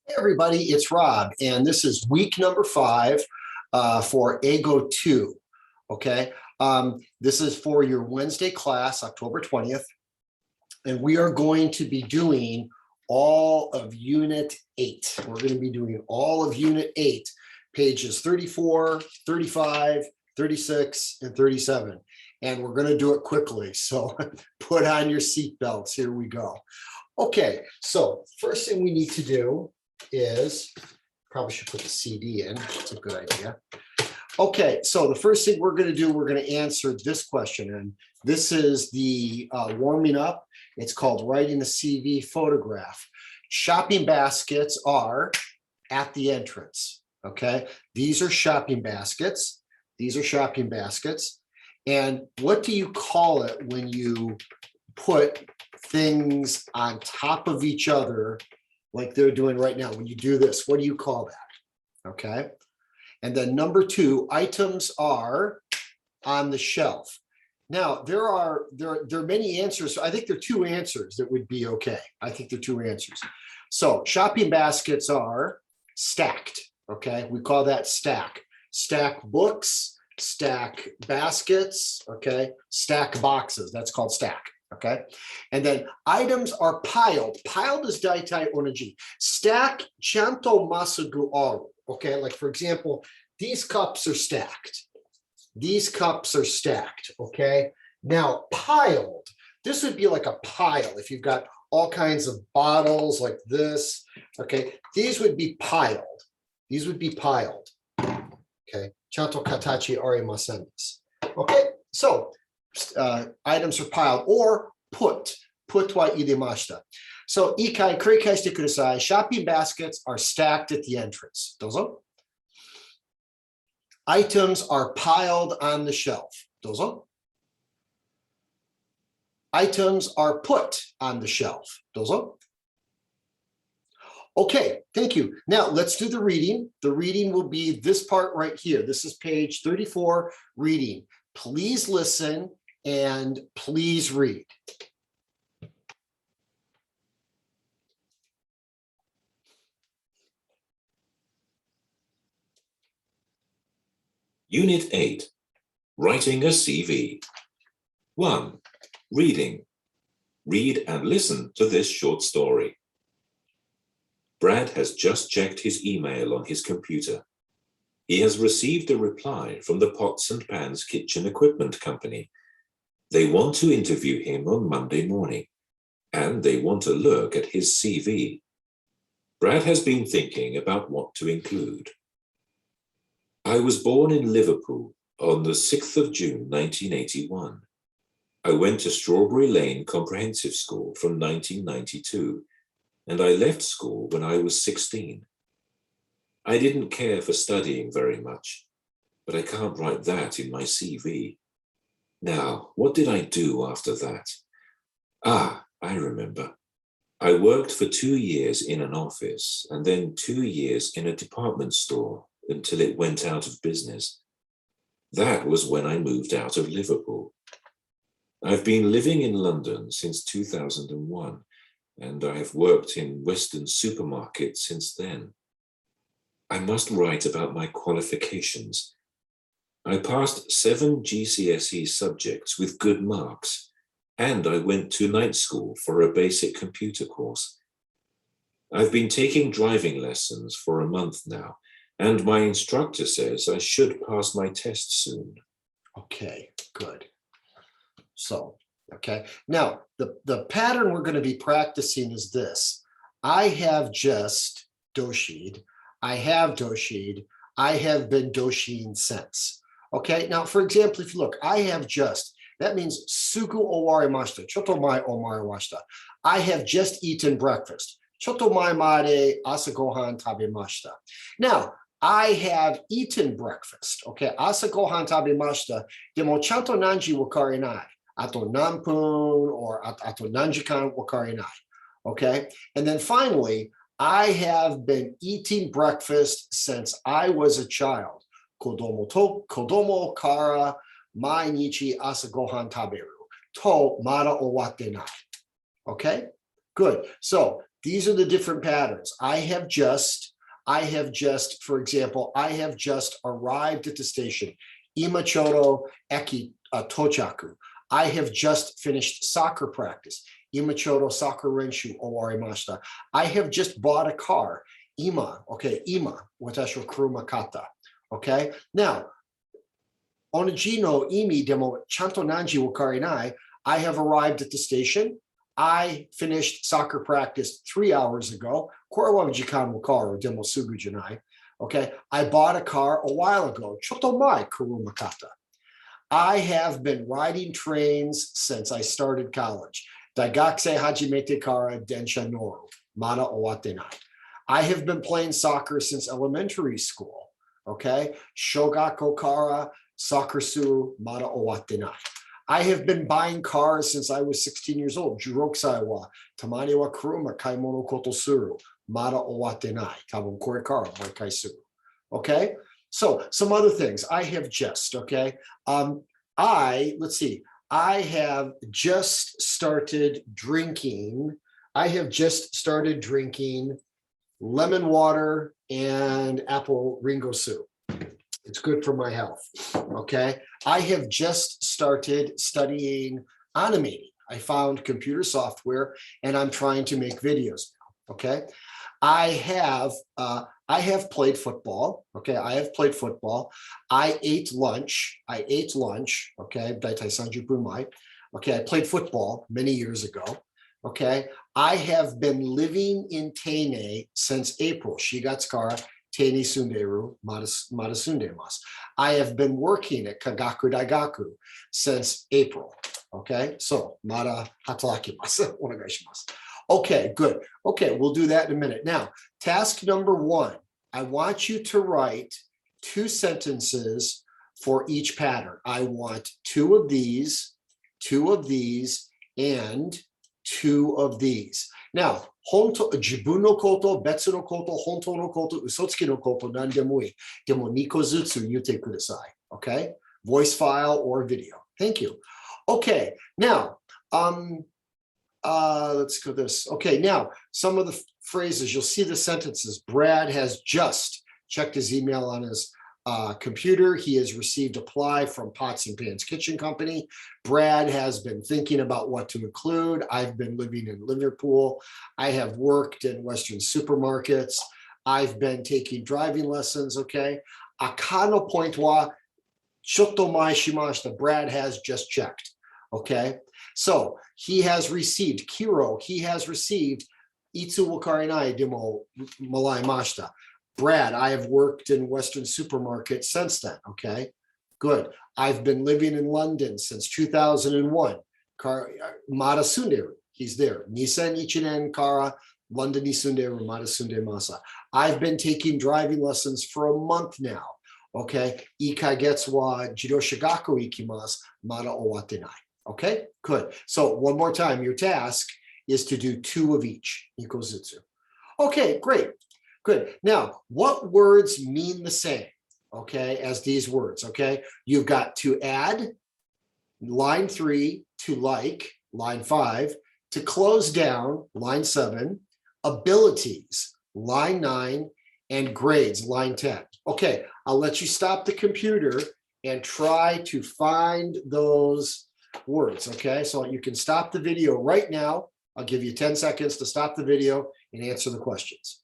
Hey everybody, it's Rob, and this is week number 5 for AGO 2, okay? This is for your Wednesday class, October 20th, and we are going to be doing all of Unit 8. We're going to be doing all of Unit 8, pages 34, 35, 36, and 37, and we're going to do it quickly, so put on your seatbelts. Here we go. Okay, so first thing we need to do is, probably should put the CD in. It's a good idea. Okay, so the first thing we're going to do, we're going to answer this question, and this is the warming up. It's called writing a CV photograph. Shopping baskets are at the entrance. Okay, these are shopping baskets. These are shopping baskets. And what do you call it when you put things on top of each other like they're doing right now? When you do this, what do you call that? Okay. And then number 2, items are on the shelf. Now, there are many answers. So I think there are 2 answers that would be okay. I think there are 2 answers. So shopping baskets are stacked. Okay. We call that stack. Stack books, stack baskets. Okay. Stack boxes. That's called stack. Okay, and then items are piled. Piled is daitai onaji. Stack chanto masagu aru. Okay, like for example, these cups are stacked. These cups are stacked. Okay, now piled. This would be like a pile. If you've got all kinds of bottles like this. Okay, these would be piled. These would be piled. Okay, chanto katachi arimasen desu. Okay, so items are piled or put wa idemashita. So ikai kurikai shite kudasai. Shopping baskets are stacked at the entrance. Dozo. Items are piled on the shelf. Dozo. Items are put on the shelf. Dozo. Okay, thank you. Now let's do the reading. The reading will be this part right here. This is page 34, reading. Please listen and please read. Unit 8, Writing a CV. 1. Reading. Read and listen to this short story. Brad has just checked his email on his computer. He has received a reply from the Pots and Pans Kitchen Equipment Company. They want to interview him on Monday morning, and they want to look at his CV. Brad has been thinking about what to include. I was born in Liverpool on the 6th of June, 1981. I went to Strawberry Lane Comprehensive School from 1992, and I left school when I was 16. I didn't care for studying very much, but I can't write that in my CV. Now, what did I do after that? Ah, I remember. I worked for 2 years in an office and then 2 years in a department store until it went out of business. That was when I moved out of Liverpool. I've been living in London since 2001, and I have worked in Western supermarkets since then. I must write about my qualifications. I passed 7 GCSE subjects with good marks, and I went to night school for a basic computer course. I've been taking driving lessons for a month now, and my instructor says I should pass my test soon. Okay, good. So, okay. Now, the pattern we're going to be practicing is this. I have just doshied. I have doshied. I have been doshiing since. Okay, now, for example, if you look, I have just, that means sugu owarimashita, choto mai owarimashita. I have just eaten breakfast. Choto mai made asa gohan tabemashita. Now, I have eaten breakfast. Okay, asa gohan tabemashita. Demo chanto nanji wakarinai. Ato nanpun or ato nanjikan wakarinai. Okay, and then finally, I have been eating breakfast since I was a child. Kodomo kara mainichi asa gohan taberu to mada owatte nai. Okay, good. So these are the different patterns. I have just, for example, I have just arrived at the station. Imachoro eki tochaku. I have just finished soccer practice. Imachoro soccer renshu owarimashita. I have just bought a car. Ima, okay, ima, watashi wa kuruma kata. Okay, now, onaji no imi demo chanto nanji wo karinai. I have arrived at the station. I finished soccer practice 3 hours ago. Kore wa jikan wo karu demo sugu janai. Okay, I bought a car a while ago. Choto mai kuruma kata. I have been riding trains since I started college. Daigakse hajimete kara densha noru. Mada owate nai. I have been playing soccer since elementary school. Okay, shogako kara soccer su mada owate nai. I have been buying cars since I was 16 years old. Jurokusai wa tamani wa kuruma kaimono koto suru mada owate nai. Tabun kore kara maikai suru. Okay, so some other things. I have just, okay. Let's see. I have just started drinking. Lemon water and apple ringo soup. It's good for my health. Okay. I have just started studying animating. I found computer software and I'm trying to make videos now. Okay. I have played football. Okay. I have played football. I ate lunch. Okay. Daitai 30 分前. Okay. I played football many years ago. Okay. I have been living in Teine since April. Shigatsukara Teine sunderu mada sundemasu. I have been working at Kagaku Daigaku since April. Okay. So mada hatarakimasu. Onegaishimasu. Okay, good. Okay, we'll do that in a minute. Now, task number 1, I want you to write 2 sentences for each pattern. I want 2 of these, and 2 of these. Now, honto, jibun no koto, betsu no koto, honto no koto, usotsuki no koto, nandemu ii. Demo niko zutsu yute kudasai. Okay, voice file or video. Thank you. Okay, now, let's go this. Okay, now some of the phrases, you'll see the sentences. Brad has just checked his email on his computer. He has received a reply from Pots and Pans Kitchen Company. Brad has been thinking about what to include. I've been living in Liverpool. I have worked in Western supermarkets. I've been taking driving lessons, okay? Akano point wa shotto mai shimashita. Brad has just checked, okay? So he has received, Kiro, he has received itsu wo karinai demo malaimashita. Brad, I have worked in Western supermarket since then, okay? Good. I've been living in London since 2001. Mada sunderu, he's there. Nisan ichinen kara London ni sunderu mada sundemasa. I've been taking driving lessons for a month now, okay? Ikagetsu wa jidoshigaku ikimasu mada owate nai. Okay, good. So one more time, your task is to do 2 of each, nikozutsu. Okay, great, good. Now, what words mean the same, okay, as these words, okay? You've got to add, line 3, to like, line 5, to close down, line 7, abilities, line 9, and grades, line 10. Okay, I'll let you stop the computer and try to find those words, okay? So you can stop the video right now. I'll give you 10 seconds to stop the video and answer the questions.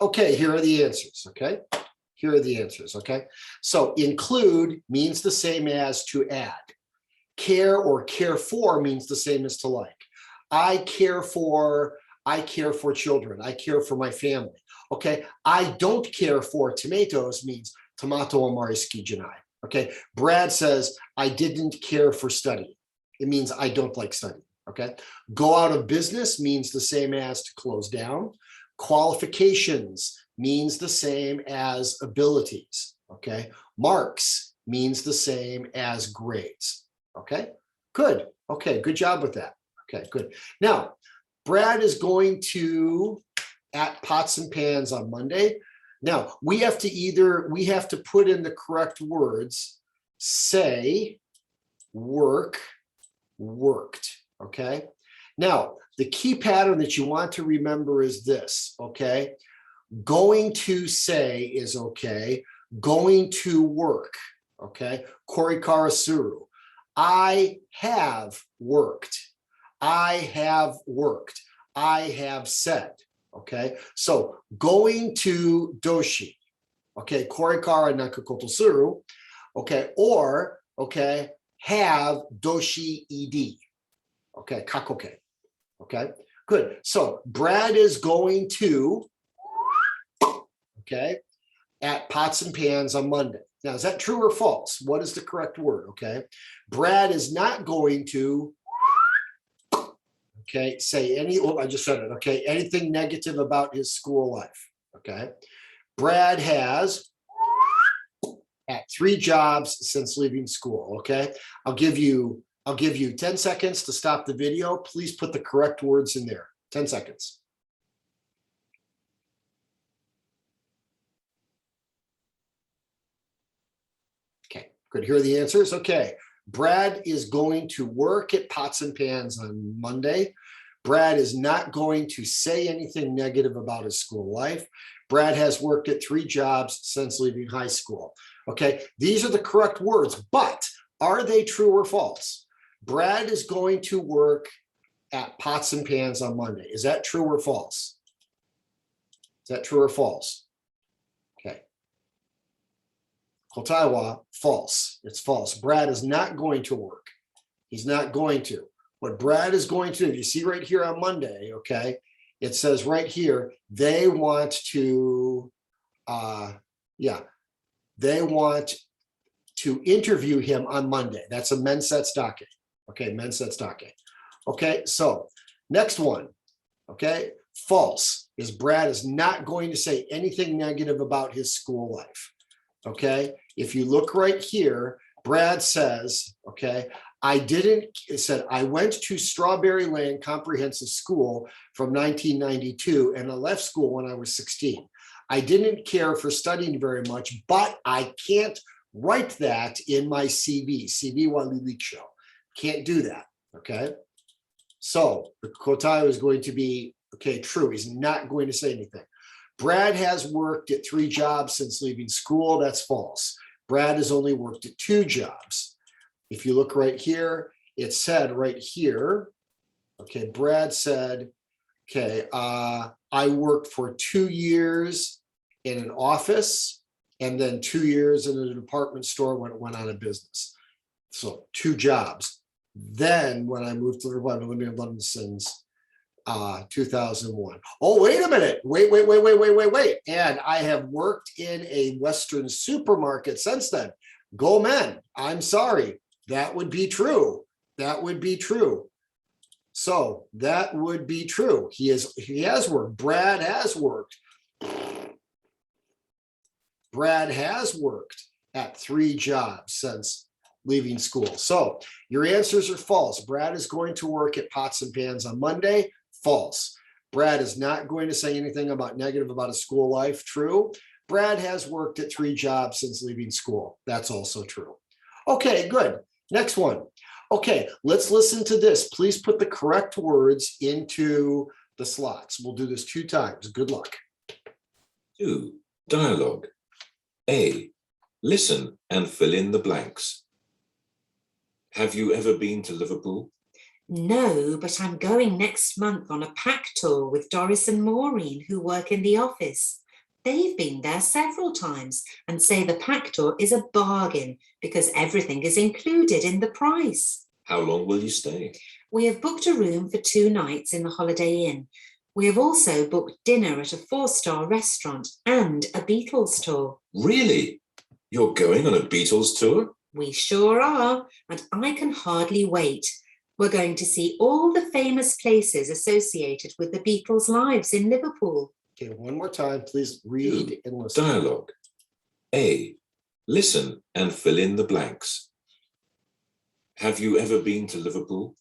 Okay, here are the answers, okay? Here are the answers, okay? So include means the same as to add. Care or care for means the same as to like. I care for children. I care for my family. Okay. I don't care for tomatoes means tomato amariski janai. Okay. Brad says, I didn't care for studying. It means I don't like studying. Okay. Go out of business means the same as to close down. Qualifications means the same as abilities. Okay. Marks means the same as grades. Okay. Good. Okay. Good job with that. Okay. Good. Now, Brad is going to at Pots and Pans on Monday. Now, we have to put in the correct words, say, work, worked, okay? Now, the key pattern that you want to remember is this, okay? Going to say is okay. Going to work, okay? Korikara suru. I have worked. I have worked. I have said, okay? So going to doshi, okay? Korikara nakakoto suru, okay? Or, okay, have doshi ed, okay? Kakoke, okay? Good. So Brad is going to, okay, at Pots and Pans on Monday. Now, is that true or false? What is the correct word, okay? Brad is not going to, okay, say I just said it, okay, anything negative about his school life, okay? Brad has at 3 jobs since leaving school, okay? I'll give you 10 seconds to stop the video. Please put the correct words in there. 10 seconds. Okay, good. Here are the answers. Okay, Brad is going to work at Pots and Pans on Monday. Brad is not going to say anything negative about his school life. Brad has worked at 3 jobs since leaving high school. Okay, these are the correct words, but are they true or false? Brad is going to work at Pots and Pans on Monday. Is that true or false? Is that true or false? Okay. Kotaiwa, false. It's false. Brad is not going to work. He's not going to. What Brad is going to do, you see right here on Monday, okay, it says right here, they want to, they want to interview him on Monday. That's a mensetsu-dake. Okay, mensetsu-dake. Okay, so next one, okay, false is Brad is not going to say anything negative about his school life. Okay, if you look right here, Brad says, okay, it said, I went to Strawberry Lane Comprehensive School from 1992 and I left school when I was 16. I didn't care for studying very much, but I can't write that in my CV. CV wa lilikisho. Can't do that, okay? So the kotai is going to be, okay, true. He's not going to say anything. Brad has worked at 3 jobs since leaving school. That's false. Brad has only worked at 2 jobs. If you look right here, it said right here, okay, Brad said, okay, I worked for 2 years in an office and then 2 years in a department store when it went out of business. So 2 jobs. Then when I moved to the Republic of London since 2001. Oh, wait a minute. Wait. And I have worked in a Western supermarket since then. Go men. I'm sorry. That would be true. That would be true. So that would be true. He has worked. Brad has worked. Brad has worked at 3 jobs since leaving school. So your answers are false. Brad is going to work at Pots and Pans on Monday. False. Brad is not going to say anything negative about his school life. True. Brad has worked at 3 jobs since leaving school. That's also true. Okay, good. Next one. Okay, let's listen to this. Please put the correct words into the slots. We'll do this 2 times. Good luck. 2. Dialogue. A. Listen and fill in the blanks. Have you ever been to Liverpool? No, but I'm going next month on a pack tour with Doris and Maureen, who work in the office. They've been there several times and say the pack tour is a bargain because everything is included in the price. How long will you stay? We have booked a room for 2 nights in the Holiday Inn. We have also booked dinner at a 4-star restaurant and a Beatles tour. Really? You're going on a Beatles tour? We sure are, and I can hardly wait. We're going to see all the famous places associated with the Beatles' lives in Liverpool. Okay, one more time, please read and listen. Dialogue. A. Listen and fill in the blanks. Have you ever been to Liverpool?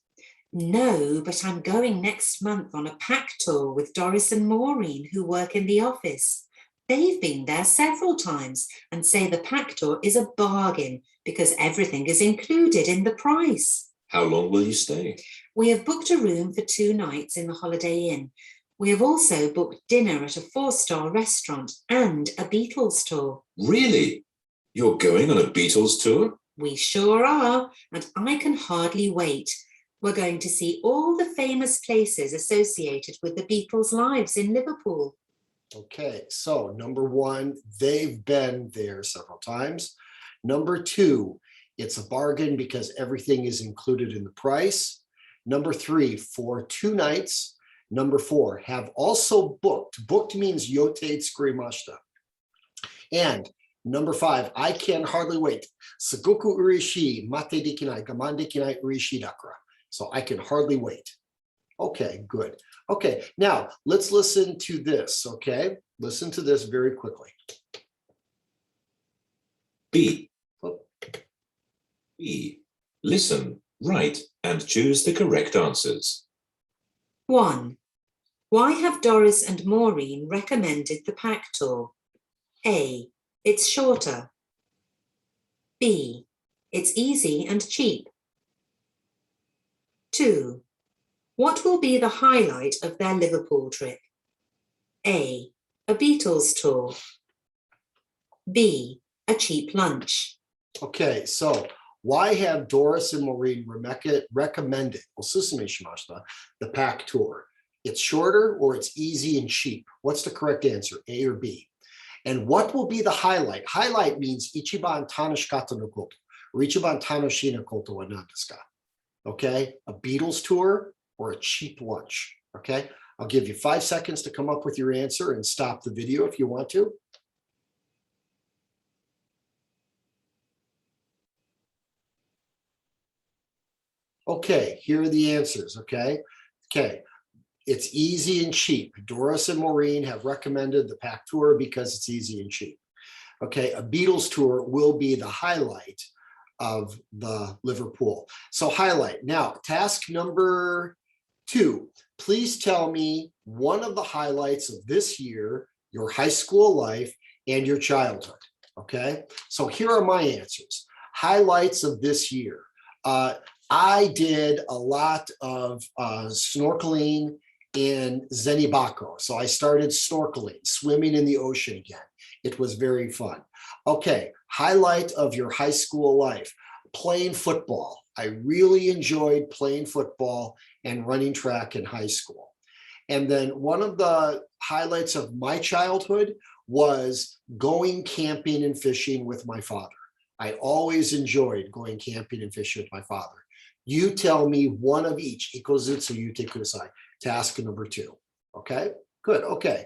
No, but I'm going next month on a pack tour with Doris and Maureen, who work in the office. They've been there several times and say the pack tour is a bargain because everything is included in the price. How long will you stay? We have booked a room for 2 nights in the Holiday Inn. We have also booked dinner at a 4-star restaurant and a Beatles tour. Really? You're going on a Beatles tour? We sure are, and I can hardly wait. We're going to see all the famous places associated with the Beatles' lives in Liverpool. Okay, so number 1, they've been there several times. Number 2, it's a bargain because everything is included in the price. Number 3, for 2 nights. Number 4, have also booked. Booked means yoteid skrimashita. And number 5, I can hardly wait. Sugoku urishii, mate dekinai, gaman dekinai urishii dakara. So I can hardly wait. Okay, good. Okay, now let's listen to this, okay? Listen to this very quickly. B. Oh. B. Listen, write, and choose the correct answers. 1. Why have Doris and Maureen recommended the pack tour? A. It's shorter. B. It's easy and cheap. 2. What will be the highlight of their Liverpool trip? A. A Beatles tour. B. A cheap lunch. Okay, so why have Doris and Maureen recommended the pack tour? It's shorter or it's easy and cheap? What's the correct answer, A or B? And what will be the highlight? Highlight means ichiban tanoshikatta no koto, or ichiban tanoshii no koto wa nan desu ka? Okay, a Beatles tour or a cheap lunch, okay? I'll give you 5 seconds to come up with your answer and stop the video if you want to. Okay, here are the answers, okay? Okay, it's easy and cheap. Doris and Maureen have recommended the pack tour because it's easy and cheap. Okay, a Beatles tour will be the highlight of the Liverpool. So highlight. Now, task number 2, please tell me one of the highlights of this year, your high school life and your childhood, okay? So here are my answers. Highlights of this year. I did a lot of snorkeling in Zenibako. So I started snorkeling, swimming in the ocean again. It was very fun. Okay, highlight of your high school life, playing football. I really enjoyed playing football and running track in high school. And then one of the highlights of my childhood was going camping and fishing with my father. I always enjoyed going camping and fishing with my father. You tell me one of each. Ikkozutsu yute kudasai. Task number 2. Okay, good. Okay,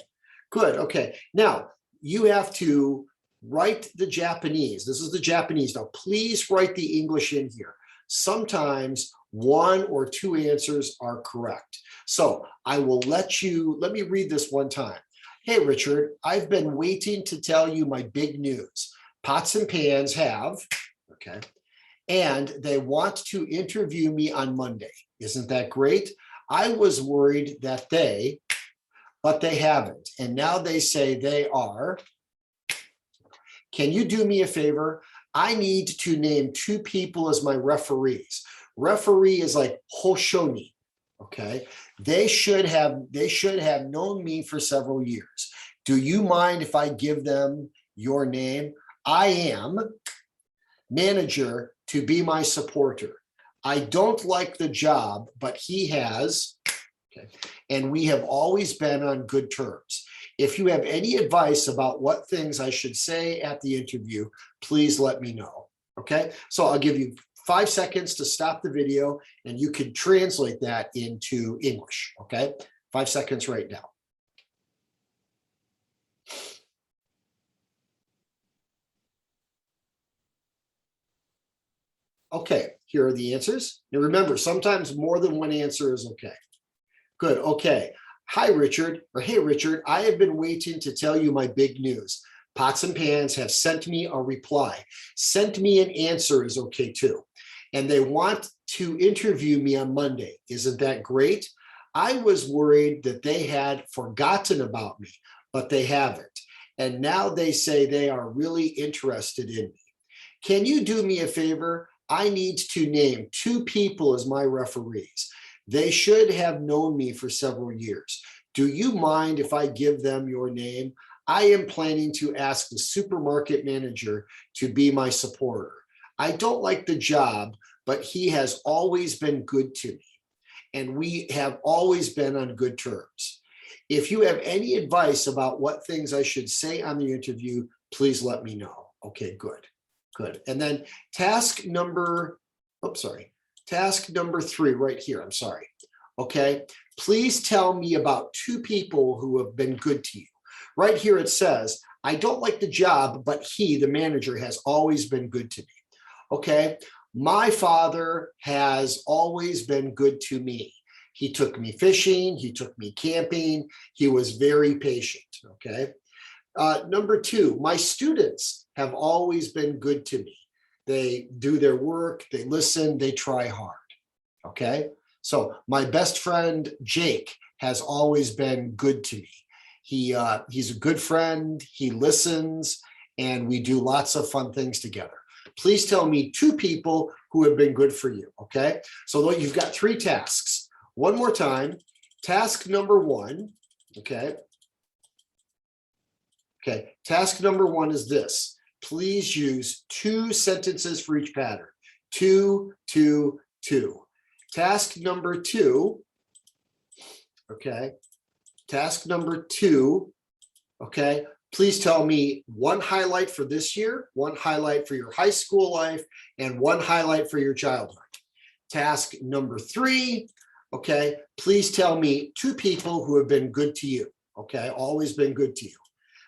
good. Okay, now you have to write the Japanese. This is the Japanese. Now, please write the English in here. Sometimes 1 or 2 answers are correct. So I will let me read this one time. Hey, Richard, I've been waiting to tell you my big news. Pots and Pans have, okay, and they want to interview me on Monday. Isn't that great? I was worried that but they haven't. And now they say they are. Can you do me a favor? I need to name 2 people as my referees. Referee is like hoshoni, okay? They should have known me for several years. Do you mind if I give them your name? I am manager to be my supporter. I don't like the job, but he has, okay, and we have always been on good terms. If you have any advice about what things I should say at the interview, please let me know, okay? So I'll give you 5 seconds to stop the video and you can translate that into English, okay? 5 seconds right now. Okay, here are the answers. Now remember, sometimes more than one answer is okay. Good, okay. Hi, Richard, or hey, Richard, I have been waiting to tell you my big news. Pots and Pans have sent me a reply. Sent me an answer is okay too. And they want to interview me on Monday. Isn't that great? I was worried that they had forgotten about me, but they haven't. and now they say they are really interested in me. Can you do me a favor? I need to name 2 people as my referees. They should have known me for several years. Do you mind if I give them your name? I am planning to ask the supermarket manager to be my supporter. I don't like the job, but he has always been good to me, and we have always been on good terms. If you have any advice about what things I should say on the interview, please let me know. Okay, good, good. And then task number 3 right here, I'm sorry. Okay, please tell me about 2 people who have been good to you. Right here it says, I don't like the job, but he, the manager, has always been good to me. Okay, my father has always been good to me. He took me fishing, he took me camping, he was very patient, okay? Number 2, my students have always been good to me. They do their work, they listen, they try hard, okay? So my best friend, Jake, has always been good to me. He's a good friend, he listens, and we do lots of fun things together. Please tell me 2 people who have been good for you, okay? So you've got 3 tasks. One more time, task number 1, okay? Okay, task number 1 is this. Please use 2 sentences for each pattern. 2, 2, 2. Task number 2, okay? Task number 2, okay? Please tell me 1 highlight for this year, 1 highlight for your high school life, and 1 highlight for your childhood. Task number 3, okay? Please tell me 2 people who have been good to you, okay? Always been good to you.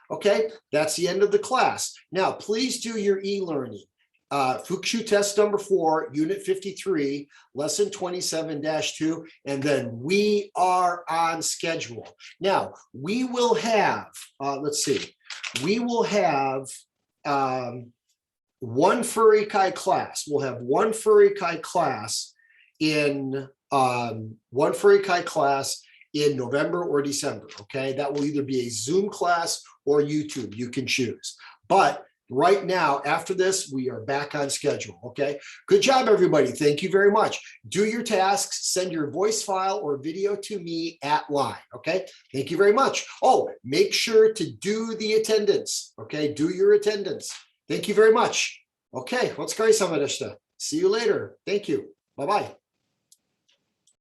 Okay, that's the end of the class. Now, please do your e-learning. Fukushu test number 4, unit 53, lesson 27-2, and then we are on schedule. Now, we will have, we will have 1 Furry Kai class. We'll have 1 Furry Kai class in, 1 Furry Kai class in November or December, okay? That will either be a Zoom class or YouTube, you can choose. But right now, after this, we are back on schedule, okay? Good job, everybody. Thank you very much. Do your tasks, send your voice file or video to me at line, okay? Thank you very much. Oh, make sure to do the attendance, okay? Do your attendance. Thank you very much. Okay, お疲れ様でした. See you later. Thank you. Bye-bye.